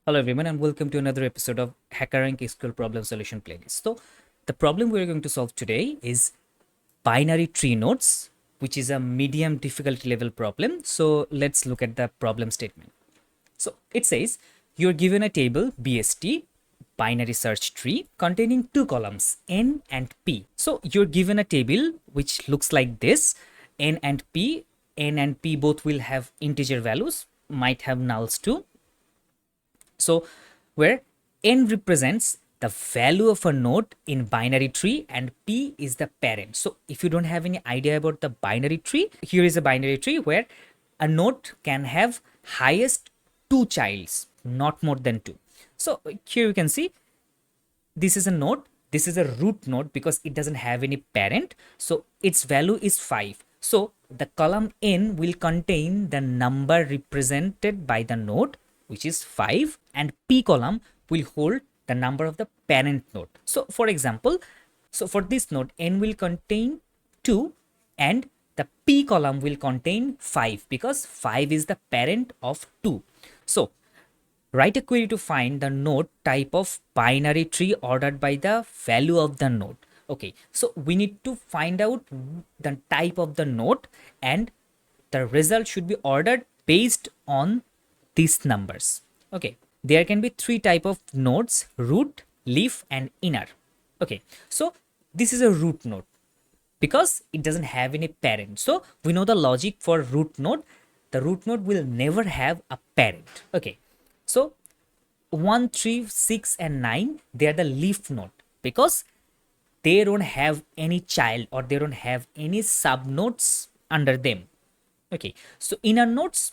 Hello everyone and welcome to another episode of HackerRank SQL problem solution playlist. So the problem we're going to solve today is binary tree nodes, which is a medium difficulty level problem. So let's look at the problem statement. So it says you're given a table BST, binary search tree, containing two columns N and P. So you're given a table which looks like this, N and P. N and P both will have integer values, might have nulls too. So where n represents the value of a node in binary tree and p is the parent. So if you don't have any idea about the binary tree, here is a binary tree where a node can have highest two childs, not more than two. So here you can see this is a node, this is a root node because it doesn't have any parent, so its value is 5. So the column n will contain the number represented by the node, which is 5, and p column will hold the number of the parent node. So for example, so for this node n will contain 2 and the p column will contain 5 because 5 is the parent of 2. So write a query to find the node type of binary tree ordered by the value of the node. Okay, so we need to find out the type of the node and the result should be ordered based on these numbers. Okay, there can be three type of nodes: root, leaf, and inner. Okay, so this is a root node because it doesn't have any parent. So we know the logic for root node. The root node will never have a parent. Okay, so 1, 3, 6, and 9, they are the leaf node because they don't have any child or they don't have any sub nodes under them. Okay, so inner nodes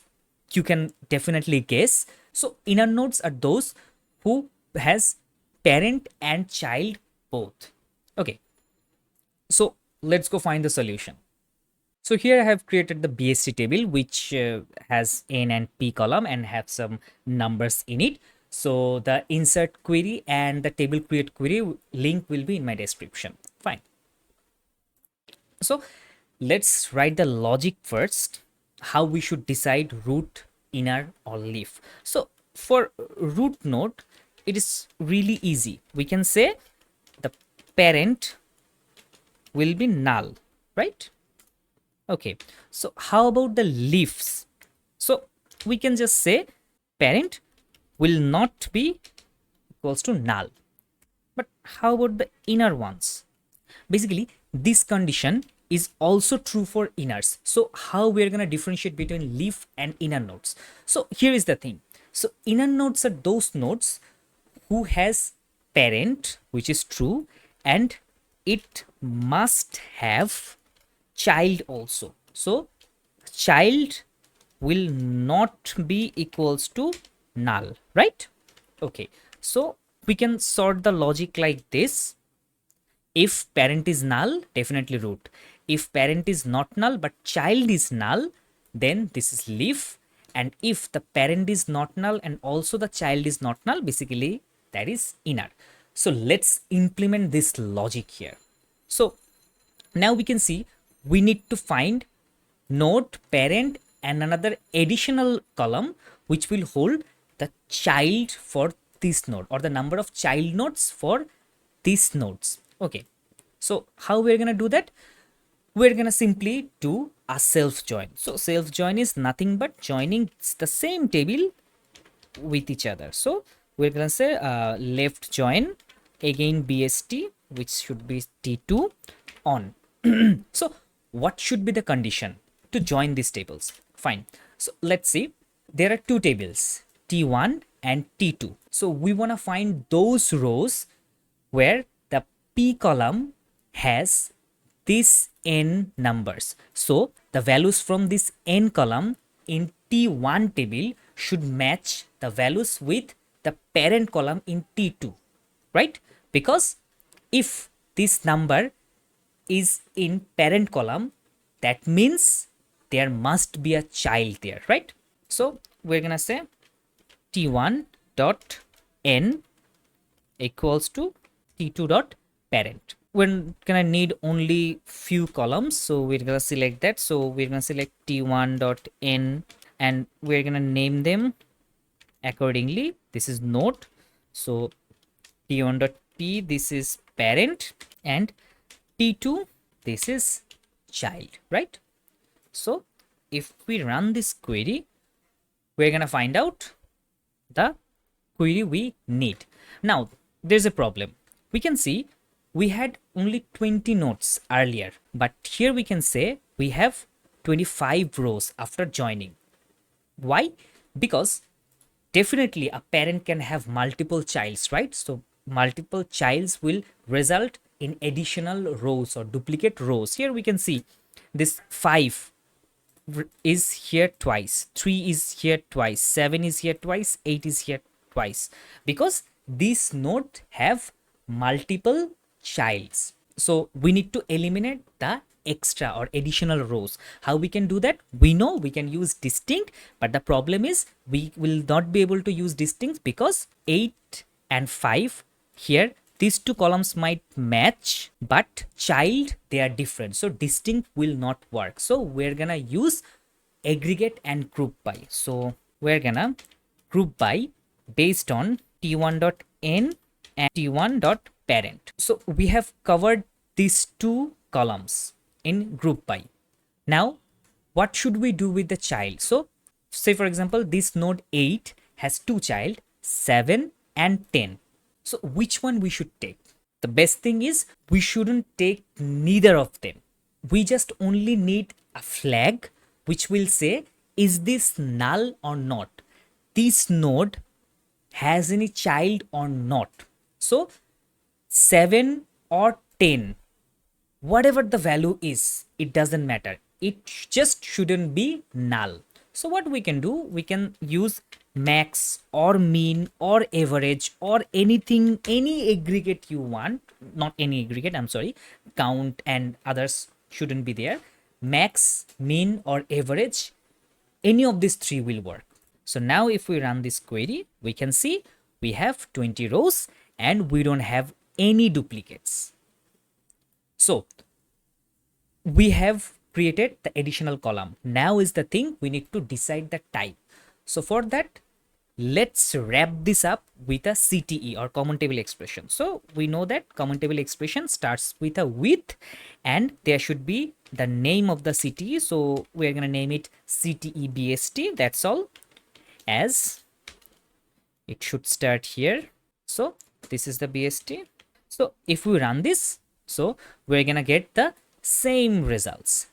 you can definitely guess. So inner nodes are those who has parent and child both. Okay, so let's go find the solution. So here I have created the BST table which has N and P column and have some numbers in it. So the insert query and the table create query link will be in my description. Fine. So let's write the logic first, how we should decide root, inner, or leaf. So for root node, it is really easy. We can say the parent will be null, right? Okay, so how about the leaves? So we can just say parent will not be equals to null. But how about the inner ones? Basically, this condition is also true for inners. So how we're going to differentiate between leaf and inner nodes? So here is the thing. So inner nodes are those nodes who has parent, which is true, and it must have child also. So child will not be equals to null, right? Okay, so we can sort the logic like this. If parent is null, definitely root. If parent is not null but child is null, then this is leaf. And if the parent is not null and also the child is not null, basically that is inner. So let's implement this logic here. So now we can see we need to find node, parent, and another additional column which will hold the child for this node or the number of child nodes for these nodes. Okay, so how we're gonna do that? We're gonna simply do a self join. So self join is nothing but joining the same table with each other. So we're gonna say left join, again BST, which should be T2 on. So what should be the condition to join these tables? Fine. So let's see. There are two tables, T1 and T2. So we want to find those rows where the P column has these n numbers. So the values from this n column in T1 table should match the values with the parent column in T2, right? Because if this number is in parent column, that means there must be a child there, right? So we're gonna say T1 dot n equals to T2 dot parent. We're gonna need only few columns, so we're gonna select that. So we're gonna select T1 dot n and we're gonna name them Accordingly, this is node. So t1 dot p, this is parent, and t2, this is child, right? So if we run this query, we're gonna find out the query we need. Now there's a problem. We can see we had only 20 nodes earlier, but here we can say we have 25 rows after joining. Why? Because definitely a parent can have multiple childs, right? So multiple childs will result in additional rows or duplicate rows. Here we can see this 5 is here twice, 3 is here twice, 7 is here twice, 8 is here twice, because this node have multiple childs. So we need to eliminate the extra or additional rows. How we can do that? We know we can use distinct, but the problem is we will not be able to use distinct because 8 and 5 here, these two columns might match, but child, they are different. So distinct will not work. So we're gonna use aggregate and group by. So we're gonna group by based on t1.n and t1.parent. So we have covered these two columns in group by. Now what should we do with the child? So say for example this node 8 has two child, 7 and 10. So which one we should take? The best thing is we shouldn't take neither of them. We just only need a flag which will say is this null or not, this node has any child or not. So 7 or 10, whatever the value is, it doesn't matter, it just shouldn't be null. So what we can do, we can use max or mean or average or anything, any aggregate you want, not any aggregate, I'm sorry, count and others shouldn't be there. Max, mean or average, any of these three will work. So now if we run this query, we can see we have 20 rows and we don't have any duplicates. So we have created the additional column. Now is the thing, we need to decide the type. So for that, let's wrap this up with a CTE or common table expression. So we know that common table expression starts with a with and there should be the name of the CTE. So we're going to name it CTE BST. That's all, as it should start here. So this is the BST. So if we run this, so we're going to get the same results.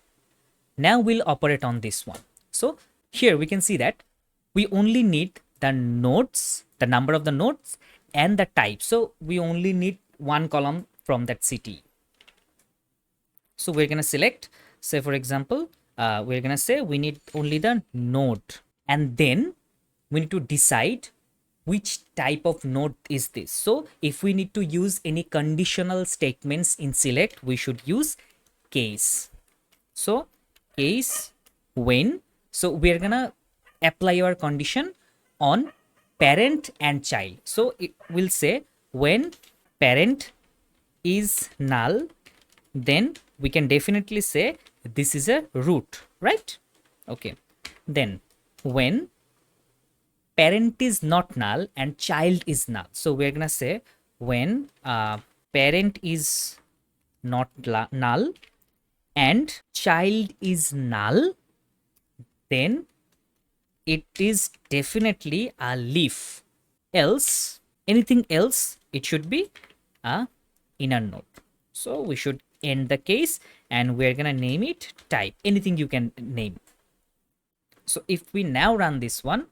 Now we'll operate on this one. So here we can see that we only need the nodes, the number of the nodes and the type. So we only need one column from that CTE. So we're going to select, say for example, we're going to say we need only the node, and then we need to decide which type of node is this. So if we need to use any conditional statements in select, we should use case. So case when, so we're gonna apply our condition on parent and child. So it will say when parent is null, then we can definitely say this is a root, right? Okay, then when parent is not null and child is null, so we're gonna say when parent is not null and child is null, then it is definitely a leaf. Else, anything else, it should be a inner node. So we should end the case and we're gonna name it type, anything you can name. So if we now run this one,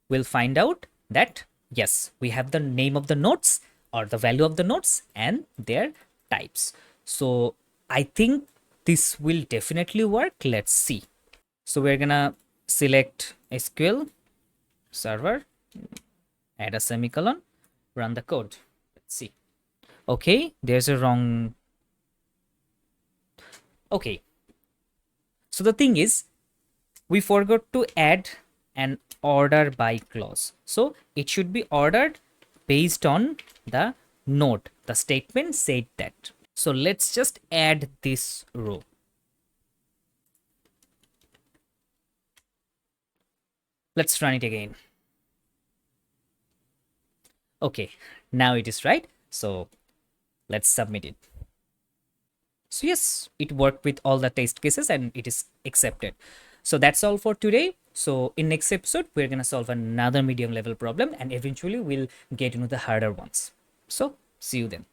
we'll find out that yes, we have the name of the nodes or the value of the nodes and their types. So I think this will definitely work. Let's see. So we're gonna select SQL server, add a semicolon, run the code. Let's see. Okay, there's a wrong. Okay. So the thing is, we forgot to add an order by clause. So it should be ordered based on the node. The statement said that. So let's just add this row. Let's run it again. Okay, now it is right. So let's submit it. So yes, it worked with all the test cases and it is accepted. So that's all for today. So in next episode, we're going to solve another medium level problem and eventually we'll get into the harder ones. So see you then.